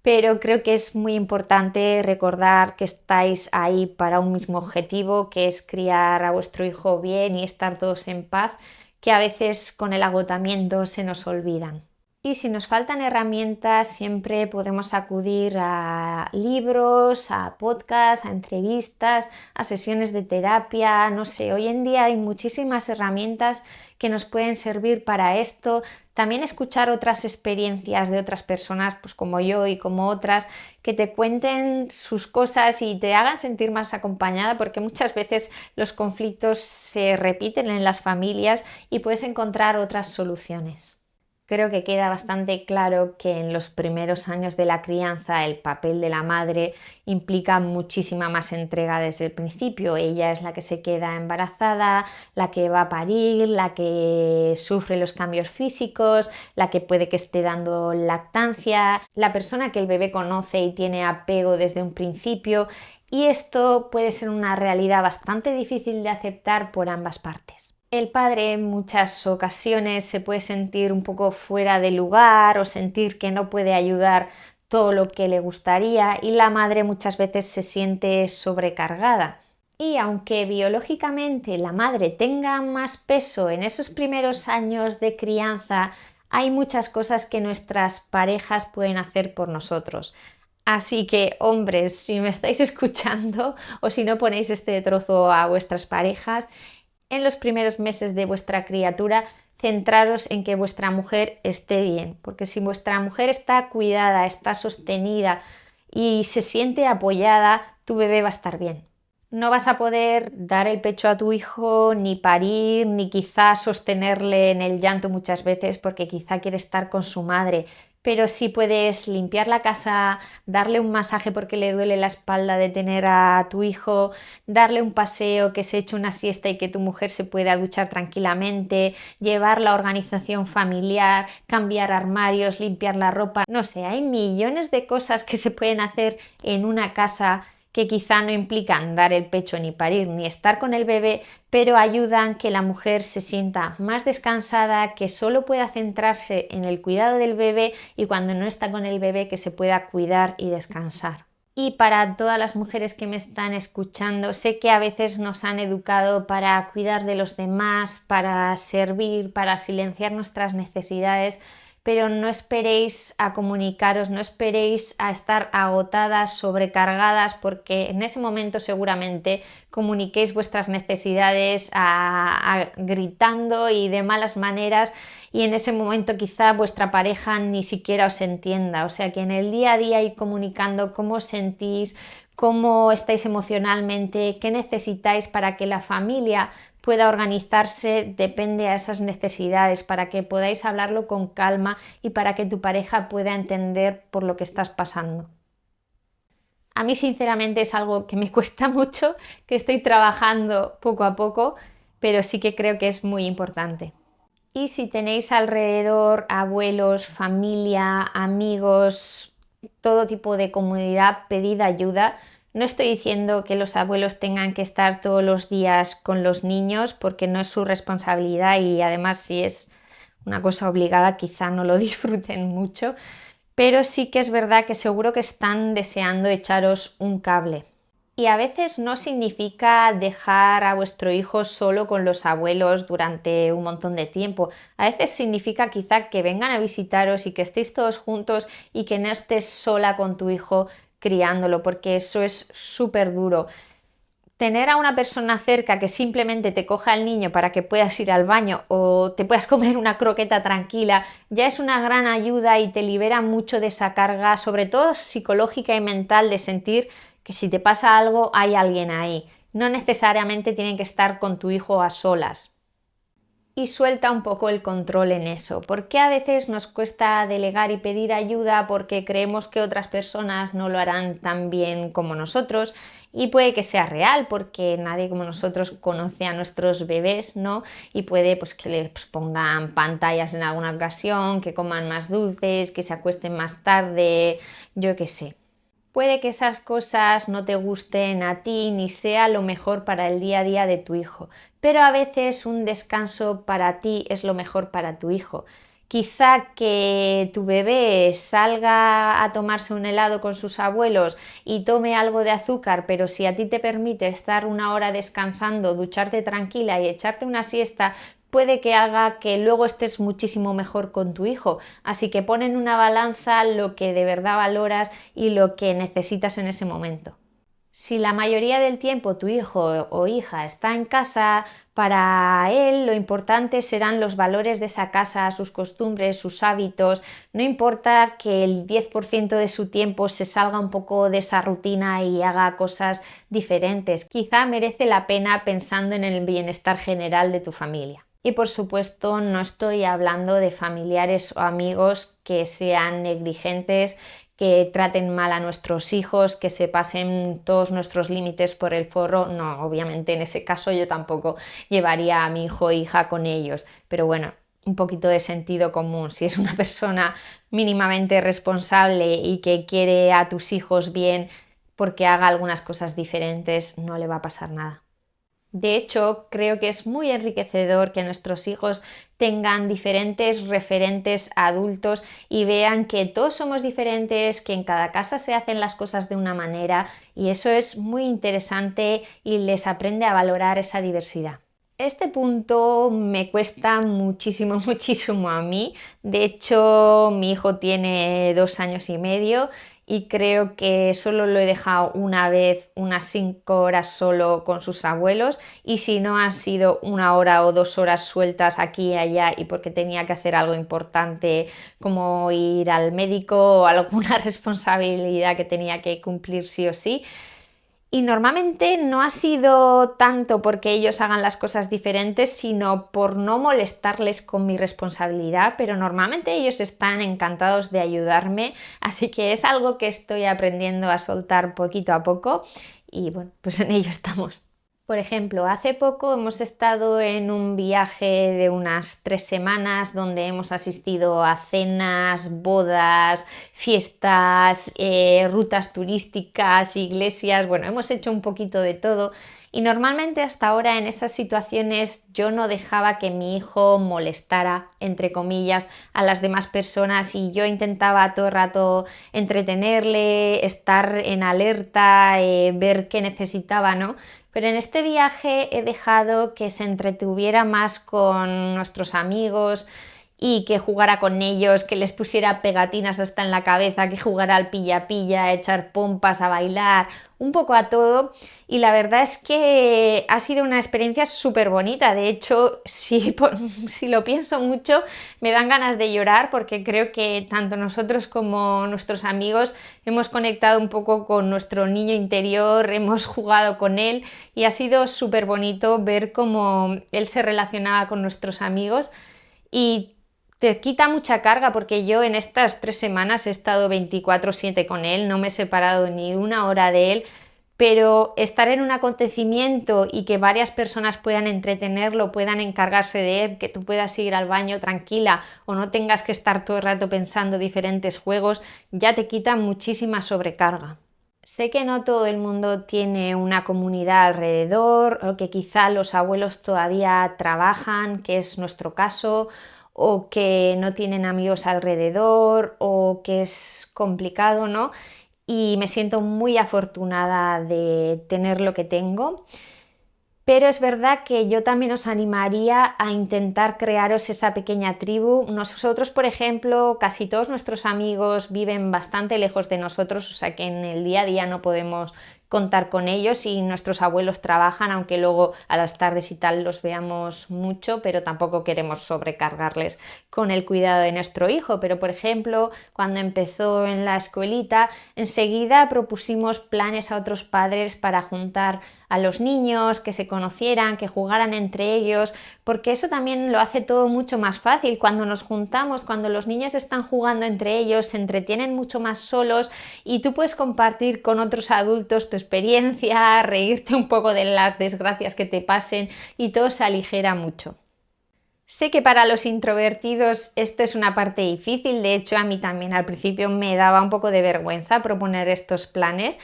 Pero creo que es muy importante recordar que estáis ahí para un mismo objetivo, que es criar a vuestro hijo bien y estar todos en paz, que a veces con el agotamiento se nos olvidan. Y si nos faltan herramientas, siempre podemos acudir a libros, a podcasts, a entrevistas, a sesiones de terapia, no sé, hoy en día hay muchísimas herramientas que nos pueden servir para esto. También escuchar otras experiencias de otras personas, pues como yo y como otras, que te cuenten sus cosas y te hagan sentir más acompañada, porque muchas veces los conflictos se repiten en las familias y puedes encontrar otras soluciones. Creo que queda bastante claro que en los primeros años de la crianza el papel de la madre implica muchísima más entrega desde el principio. Ella es la que se queda embarazada, la que va a parir, la que sufre los cambios físicos, la que puede que esté dando lactancia, la persona que el bebé conoce y tiene apego desde un principio, y esto puede ser una realidad bastante difícil de aceptar por ambas partes. El padre en muchas ocasiones se puede sentir un poco fuera de lugar o sentir que no puede ayudar todo lo que le gustaría, y la madre muchas veces se siente sobrecargada. Y aunque biológicamente la madre tenga más peso en esos primeros años de crianza, hay muchas cosas que nuestras parejas pueden hacer por nosotros. Así que, hombres, si me estáis escuchando o si no ponéis este trozo a vuestras parejas, en los primeros meses de vuestra criatura, centraros en que vuestra mujer esté bien, porque si vuestra mujer está cuidada, está sostenida y se siente apoyada, tu bebé va a estar bien. No vas a poder dar el pecho a tu hijo, ni parir, ni quizá sostenerle en el llanto muchas veces porque quizá quiere estar con su madre, pero sí puedes limpiar la casa, darle un masaje porque le duele la espalda de tener a tu hijo, darle un paseo, que se eche una siesta y que tu mujer se pueda duchar tranquilamente, llevar la organización familiar, cambiar armarios, limpiar la ropa. No sé, hay millones de cosas que se pueden hacer en una casa que quizá no implican dar el pecho ni parir ni estar con el bebé, pero ayudan que la mujer se sienta más descansada, que solo pueda centrarse en el cuidado del bebé y cuando no está con el bebé que se pueda cuidar y descansar. Y para todas las mujeres que me están escuchando, sé que a veces nos han educado para cuidar de los demás, para servir, para silenciar nuestras necesidades, pero no esperéis a comunicaros, no esperéis a estar agotadas, sobrecargadas, porque en ese momento seguramente comuniquéis vuestras necesidades gritando y de malas maneras, y en ese momento quizá vuestra pareja ni siquiera os entienda. O sea que en el día a día ir comunicando cómo os sentís, cómo estáis emocionalmente, qué necesitáis para que la familia pueda organizarse, depende a esas necesidades, para que podáis hablarlo con calma y para que tu pareja pueda entender por lo que estás pasando. A mí sinceramente es algo que me cuesta mucho, que estoy trabajando poco a poco, pero sí que creo que es muy importante. Y si tenéis alrededor abuelos, familia, amigos, todo tipo de comunidad, pedid ayuda. No estoy diciendo que los abuelos tengan que estar todos los días con los niños porque no es su responsabilidad, y además si es una cosa obligada quizá no lo disfruten mucho, pero sí que es verdad que seguro que están deseando echaros un cable. Y a veces no significa dejar a vuestro hijo solo con los abuelos durante un montón de tiempo. A veces significa quizá que vengan a visitaros y que estéis todos juntos y que no estés sola con tu hijo criándolo, porque eso es súper duro. Tener a una persona cerca que simplemente te coja al niño para que puedas ir al baño o te puedas comer una croqueta tranquila ya es una gran ayuda y te libera mucho de esa carga, sobre todo psicológica y mental, de sentir que si te pasa algo hay alguien ahí. No necesariamente tienen que estar con tu hijo a solas. Y suelta un poco el control en eso, porque a veces nos cuesta delegar y pedir ayuda porque creemos que otras personas no lo harán tan bien como nosotros, y puede que sea real porque nadie como nosotros conoce a nuestros bebés, ¿no? Y puede pues que les pongan pantallas en alguna ocasión, que coman más dulces, que se acuesten más tarde, yo qué sé. Puede que esas cosas no te gusten a ti ni sea lo mejor para el día a día de tu hijo, pero a veces un descanso para ti es lo mejor para tu hijo. Quizá que tu bebé salga a tomarse un helado con sus abuelos y tome algo de azúcar, pero si a ti te permite estar una hora descansando, ducharte tranquila y echarte una siesta, puede que haga que luego estés muchísimo mejor con tu hijo. Así que pon en una balanza lo que de verdad valoras y lo que necesitas en ese momento. Si la mayoría del tiempo tu hijo o hija está en casa, para él lo importante serán los valores de esa casa, sus costumbres, sus hábitos. No importa que el 10% de su tiempo se salga un poco de esa rutina y haga cosas diferentes. Quizá merece la pena pensando en el bienestar general de tu familia. Y por supuesto no estoy hablando de familiares o amigos que sean negligentes, que traten mal a nuestros hijos, que se pasen todos nuestros límites por el forro. No, obviamente en ese caso yo tampoco llevaría a mi hijo o hija con ellos, pero bueno, un poquito de sentido común. Si es una persona mínimamente responsable y que quiere a tus hijos bien porque haga algunas cosas diferentes, no le va a pasar nada. De hecho, creo que es muy enriquecedor que nuestros hijos tengan diferentes referentes adultos y vean que todos somos diferentes, que en cada casa se hacen las cosas de una manera y eso es muy interesante y les aprende a valorar esa diversidad. Este punto me cuesta muchísimo, muchísimo a mí. De hecho, mi hijo tiene 2 años y medio y creo que solo lo he dejado una vez, unas 5 horas solo con sus abuelos, y si no han sido 1 hora o 2 horas sueltas aquí y allá y porque tenía que hacer algo importante como ir al médico o alguna responsabilidad que tenía que cumplir sí o sí. Y normalmente no ha sido tanto porque ellos hagan las cosas diferentes, sino por no molestarles con mi responsabilidad, pero normalmente ellos están encantados de ayudarme, así que es algo que estoy aprendiendo a soltar poquito a poco y bueno, pues en ello estamos. Por ejemplo, hace poco hemos estado en un viaje de unas 3 semanas donde hemos asistido a cenas, bodas, fiestas, rutas turísticas, iglesias, bueno, hemos hecho un poquito de todo y normalmente hasta ahora en esas situaciones yo no dejaba que mi hijo molestara, entre comillas, a las demás personas y yo intentaba todo el rato entretenerle, estar en alerta, ver qué necesitaba, ¿no? Pero en este viaje he dejado que se entretuviera más con nuestros amigos y que jugara con ellos, que les pusiera pegatinas hasta en la cabeza, que jugara al pilla-pilla, a echar pompas, a bailar, un poco a todo. Y la verdad es que ha sido una experiencia súper bonita. De hecho, si lo pienso mucho, me dan ganas de llorar porque creo que tanto nosotros como nuestros amigos hemos conectado un poco con nuestro niño interior, hemos jugado con él y ha sido súper bonito ver cómo él se relacionaba con nuestros amigos y te quita mucha carga porque yo en estas 3 semanas he estado 24/7 con él, no me he separado ni 1 hora de él, pero estar en un acontecimiento y que varias personas puedan entretenerlo, puedan encargarse de él, que tú puedas ir al baño tranquila o no tengas que estar todo el rato pensando diferentes juegos, ya te quita muchísima sobrecarga. Sé que no todo el mundo tiene una comunidad alrededor o que quizá los abuelos todavía trabajan, que es nuestro caso, o que no tienen amigos alrededor o que es complicado, ¿no? Y me siento muy afortunada de tener lo que tengo. Pero es verdad que yo también os animaría a intentar crearos esa pequeña tribu. Nosotros, por ejemplo, casi todos nuestros amigos viven bastante lejos de nosotros, o sea que en el día a día no podemos contar con ellos y nuestros abuelos trabajan, aunque luego a las tardes y tal los veamos mucho, pero tampoco queremos sobrecargarles con el cuidado de nuestro hijo. Pero, por ejemplo, cuando empezó en la escuelita, enseguida propusimos planes a otros padres para juntar a los niños, que se conocieran, que jugaran entre ellos, porque eso también lo hace todo mucho más fácil. Cuando nos juntamos, cuando los niños están jugando entre ellos, se entretienen mucho más solos y tú puedes compartir con otros adultos tu experiencia, reírte un poco de las desgracias que te pasen y todo se aligera mucho. Sé que para los introvertidos esto es una parte difícil, de hecho a mí también al principio me daba un poco de vergüenza proponer estos planes,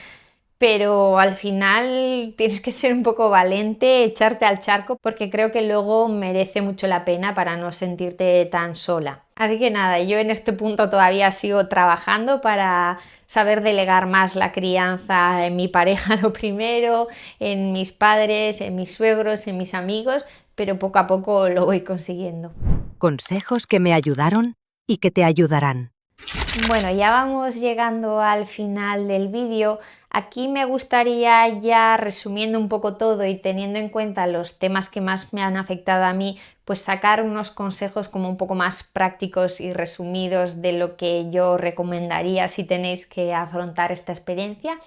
pero al final tienes que ser un poco valiente, echarte al charco, porque creo que luego merece mucho la pena para no sentirte tan sola. Así que nada, yo en este punto todavía sigo trabajando para saber delegar más la crianza en mi pareja lo primero, en mis padres, en mis suegros, en mis amigos, pero poco a poco lo voy consiguiendo. Consejos que me ayudaron y que te ayudarán. Bueno, ya vamos llegando al final del vídeo. Aquí me gustaría, ya resumiendo un poco todo y teniendo en cuenta los temas que más me han afectado a mí, pues sacar unos consejos como un poco más prácticos y resumidos de lo que yo recomendaría si tenéis que afrontar esta experiencia.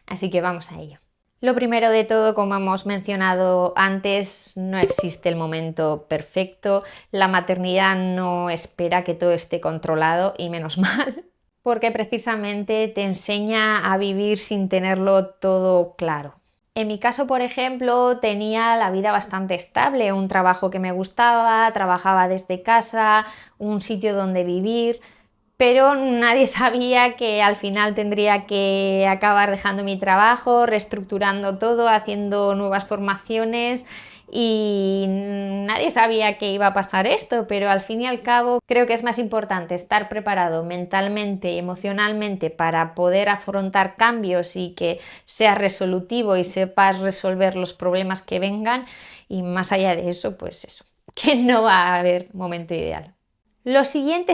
Así que vamos a ello. Lo primero de todo, como hemos mencionado antes, no existe el momento perfecto. La maternidad no espera que todo esté controlado y menos mal, porque precisamente te enseña a vivir sin tenerlo todo claro. En mi caso, por ejemplo, tenía la vida bastante estable, un trabajo que me gustaba, trabajaba desde casa, un sitio donde vivir, pero nadie sabía que al final tendría que acabar dejando mi trabajo, reestructurando todo, haciendo nuevas formaciones y nadie sabía que iba a pasar esto, pero al fin y al cabo creo que es más importante estar preparado mentalmente y emocionalmente para poder afrontar cambios y que seas resolutivo y sepas resolver los problemas que vengan, y más allá de eso, pues eso, que no va a haber momento ideal. Lo siguiente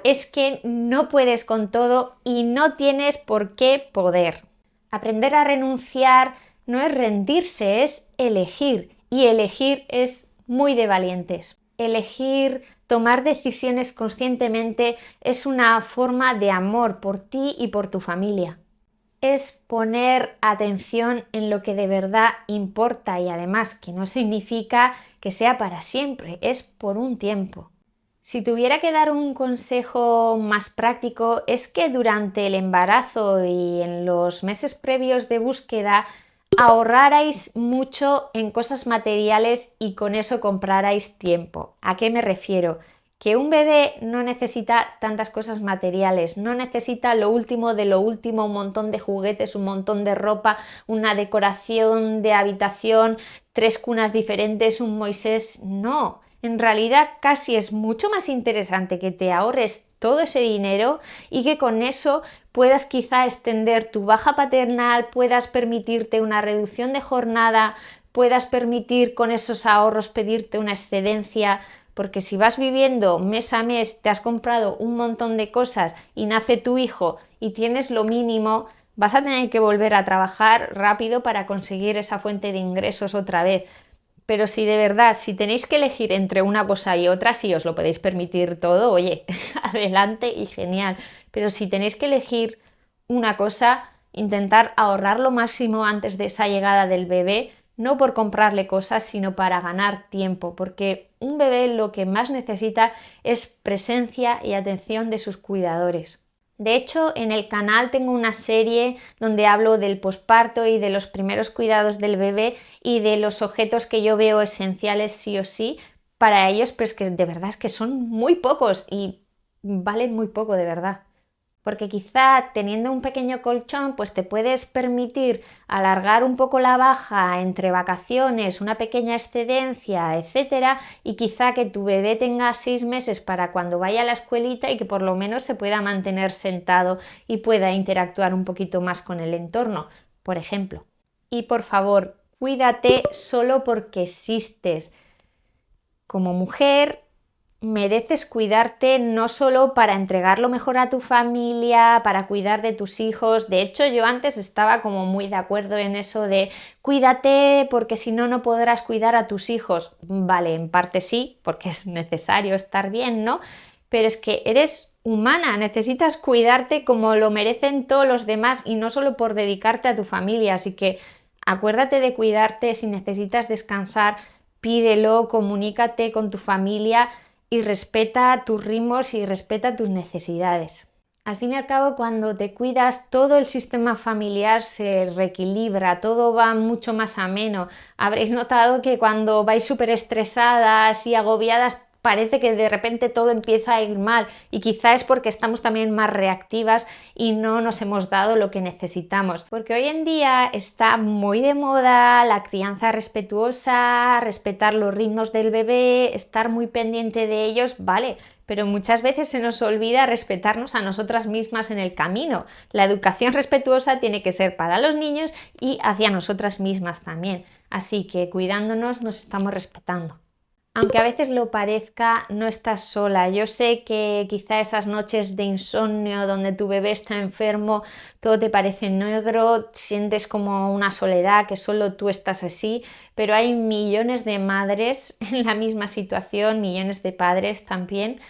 es que no puedes con todo y no tienes por qué poder. Aprender a renunciar no es rendirse, es elegir, y elegir es muy de valientes. Elegir tomar decisiones conscientemente es una forma de amor por ti y por tu familia. Es poner atención en lo que de verdad importa, y además que no significa que sea para siempre, es por un tiempo. Si tuviera que dar un consejo más práctico, es que durante el embarazo y en los meses previos de búsqueda ahorrarais mucho en cosas materiales y con eso comprarais tiempo. ¿A qué me refiero? Que un bebé no necesita tantas cosas materiales, no necesita lo último de lo último, un montón de juguetes, un montón de ropa, una decoración de habitación, 3 cunas diferentes, un Moisés, no. En realidad casi es mucho más interesante que te ahorres todo ese dinero y que con eso puedas quizá extender tu baja paternal, puedas permitirte una reducción de jornada, puedas permitir con esos ahorros pedirte una excedencia, porque si vas viviendo mes a mes, te has comprado un montón de cosas y nace tu hijo y tienes lo mínimo, vas a tener que volver a trabajar rápido para conseguir esa fuente de ingresos otra vez. Pero si de verdad, si tenéis que elegir entre una cosa y otra, si os lo podéis permitir todo, oye, adelante y genial. Pero si tenéis que elegir una cosa, intentar ahorrar lo máximo antes de esa llegada del bebé, no por comprarle cosas, sino para ganar tiempo, porque un bebé lo que más necesita es presencia y atención de sus cuidadores. De hecho, en el canal tengo una serie donde hablo del posparto y de los primeros cuidados del bebé y de los objetos que yo veo esenciales sí o sí para ellos, pero es que de verdad es que son muy pocos y valen muy poco de verdad. Porque quizá teniendo un pequeño colchón, pues te puedes permitir alargar un poco la baja entre vacaciones, una pequeña excedencia, etcétera, y quizá que tu bebé tenga 6 meses para cuando vaya a la escuelita y que por lo menos se pueda mantener sentado y pueda interactuar un poquito más con el entorno, por ejemplo. Y por favor, cuídate solo porque existes. Como mujer, mereces cuidarte no solo para entregar lo mejor a tu familia, para cuidar de tus hijos. De hecho, yo antes estaba como muy de acuerdo en eso de cuídate porque si no, no podrás cuidar a tus hijos. Vale, en parte sí, porque es necesario estar bien, ¿no? Pero es que eres humana, necesitas cuidarte como lo merecen todos los demás y no solo por dedicarte a tu familia. Así que acuérdate de cuidarte. Si necesitas descansar, pídelo, comunícate con tu familia y respeta tus ritmos y respeta tus necesidades. Al fin y al cabo, cuando te cuidas, todo el sistema familiar se reequilibra, todo va mucho más ameno. Habréis notado que cuando vais súper estresadas y agobiadas, parece que de repente todo empieza a ir mal, y quizá es porque estamos también más reactivas y no nos hemos dado lo que necesitamos. Porque hoy en día está muy de moda la crianza respetuosa, respetar los ritmos del bebé, estar muy pendiente de ellos, vale, pero muchas veces se nos olvida respetarnos a nosotras mismas en el camino. La educación respetuosa tiene que ser para los niños y hacia nosotras mismas también. Así que cuidándonos nos estamos respetando. Aunque a veces lo parezca, no estás sola. Yo sé que quizá esas noches de insomnio donde tu bebé está enfermo, todo te parece negro, sientes como una soledad, que solo tú estás así, pero hay millones de madres en la misma situación, millones de padres también.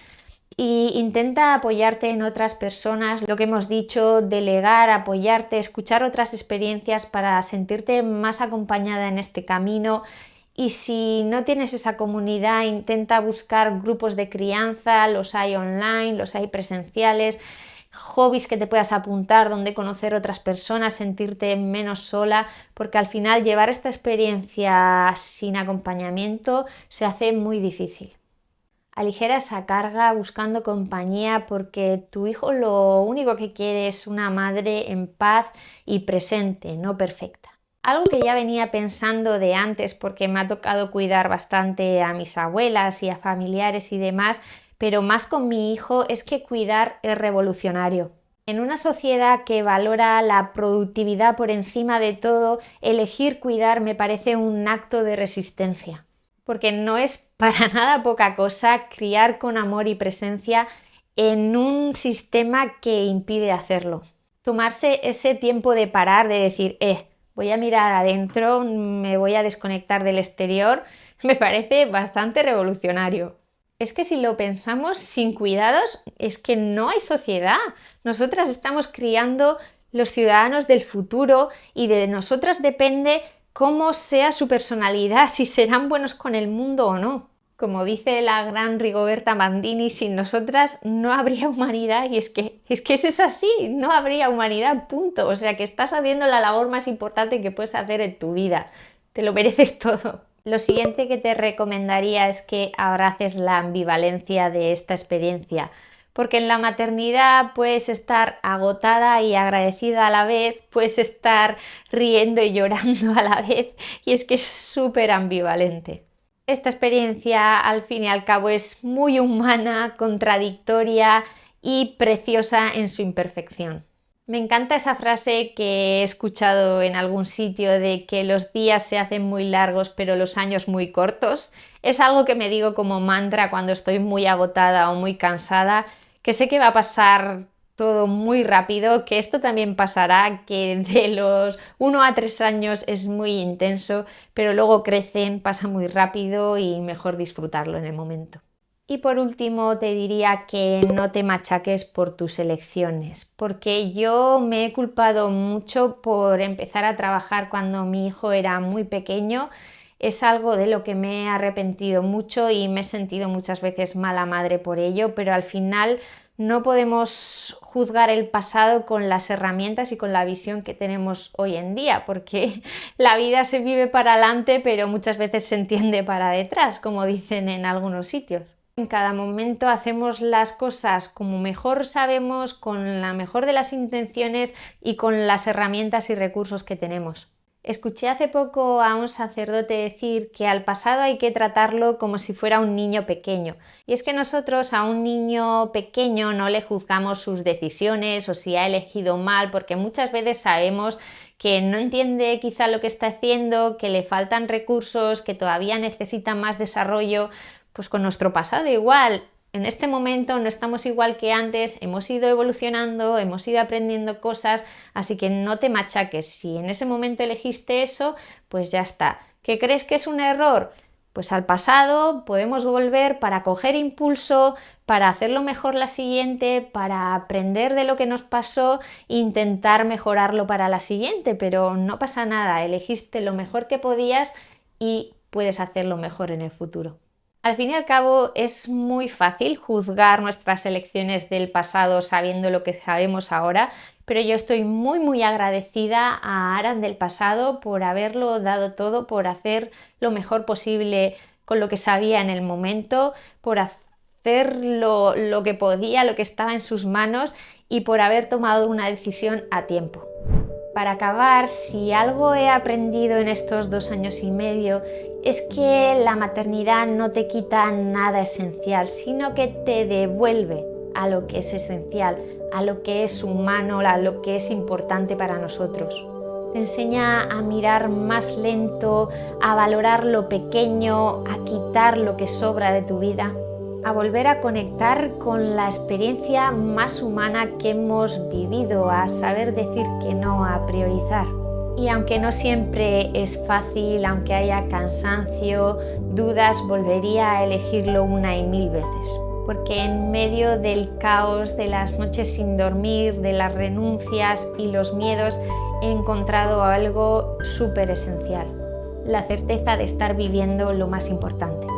Y intenta apoyarte en otras personas, lo que hemos dicho, delegar, apoyarte, escuchar otras experiencias para sentirte más acompañada en este camino. Y si no tienes esa comunidad, intenta buscar grupos de crianza, los hay online, los hay presenciales, hobbies que te puedas apuntar, donde conocer otras personas, sentirte menos sola, porque al final llevar esta experiencia sin acompañamiento se hace muy difícil. Aligera esa carga buscando compañía porque tu hijo lo único que quiere es una madre en paz y presente, no perfecta. Algo que ya venía pensando de antes porque me ha tocado cuidar bastante a mis abuelas y a familiares y demás, pero más con mi hijo, es que cuidar es revolucionario. En una sociedad que valora la productividad por encima de todo, elegir cuidar me parece un acto de resistencia. Porque no es para nada poca cosa criar con amor y presencia en un sistema que impide hacerlo. Tomarse ese tiempo de parar, de decir, voy a mirar adentro, me voy a desconectar del exterior, me parece bastante revolucionario. Es que si lo pensamos sin cuidados, es que no hay sociedad. Nosotras estamos criando los ciudadanos del futuro y de nosotras depende cómo sea su personalidad, si serán buenos con el mundo o no. Como dice la gran Rigoberta Bandini, sin nosotras no habría humanidad y es que eso es así, no habría humanidad, punto. O sea que estás haciendo la labor más importante que puedes hacer en tu vida. Te lo mereces todo. Lo siguiente que te recomendaría es que abraces la ambivalencia de esta experiencia. Porque en la maternidad puedes estar agotada y agradecida a la vez, puedes estar riendo y llorando a la vez y es que es súper ambivalente. Esta experiencia al fin y al cabo es muy humana, contradictoria y preciosa en su imperfección. Me encanta esa frase que he escuchado en algún sitio de que los días se hacen muy largos pero los años muy cortos. Es algo que me digo como mantra cuando estoy muy agotada o muy cansada, que sé que va a pasar todo muy rápido, que esto también pasará, que de los 1 a 3 años es muy intenso, pero luego crecen, pasa muy rápido y mejor disfrutarlo en el momento. Y por último te diría que no te machaques por tus elecciones, porque yo me he culpado mucho por empezar a trabajar cuando mi hijo era muy pequeño. Es algo de lo que me he arrepentido mucho y me he sentido muchas veces mala madre por ello, pero al final no podemos juzgar el pasado con las herramientas y con la visión que tenemos hoy en día, porque la vida se vive para adelante, pero muchas veces se entiende para detrás, como dicen en algunos sitios. En cada momento hacemos las cosas como mejor sabemos, con la mejor de las intenciones y con las herramientas y recursos que tenemos. Escuché hace poco a un sacerdote decir que al pasado hay que tratarlo como si fuera un niño pequeño. Y es que nosotros a un niño pequeño no le juzgamos sus decisiones o si ha elegido mal, porque muchas veces sabemos que no entiende quizá lo que está haciendo, que le faltan recursos, que todavía necesita más desarrollo. Pues con nuestro pasado igual. En este momento no estamos igual que antes, hemos ido evolucionando, hemos ido aprendiendo cosas, así que no te machaques. Si en ese momento elegiste eso, pues ya está. ¿Qué crees que es un error? Pues al pasado podemos volver para coger impulso, para hacerlo mejor la siguiente, para aprender de lo que nos pasó e intentar mejorarlo para la siguiente, pero no pasa nada, elegiste lo mejor que podías y puedes hacerlo mejor en el futuro. Al fin y al cabo es muy fácil juzgar nuestras elecciones del pasado sabiendo lo que sabemos ahora, pero yo estoy muy agradecida a Aran del pasado por haberlo dado todo, por hacer lo mejor posible con lo que sabía en el momento, por hacer lo que podía, lo que estaba en sus manos y por haber tomado una decisión a tiempo. Para acabar, si algo he aprendido en estos 2 años y medio es que la maternidad no te quita nada esencial, sino que te devuelve a lo que es esencial, a lo que es humano, a lo que es importante para nosotros. Te enseña a mirar más lento, a valorar lo pequeño, a quitar lo que sobra de tu vida, a volver a conectar con la experiencia más humana que hemos vivido, a saber decir que no, a priorizar. Y aunque no siempre es fácil, aunque haya cansancio, dudas, volvería a elegirlo 1 y 1000 veces. Porque en medio del caos, de las noches sin dormir, de las renuncias y los miedos, he encontrado algo súper esencial: la certeza de estar viviendo lo más importante.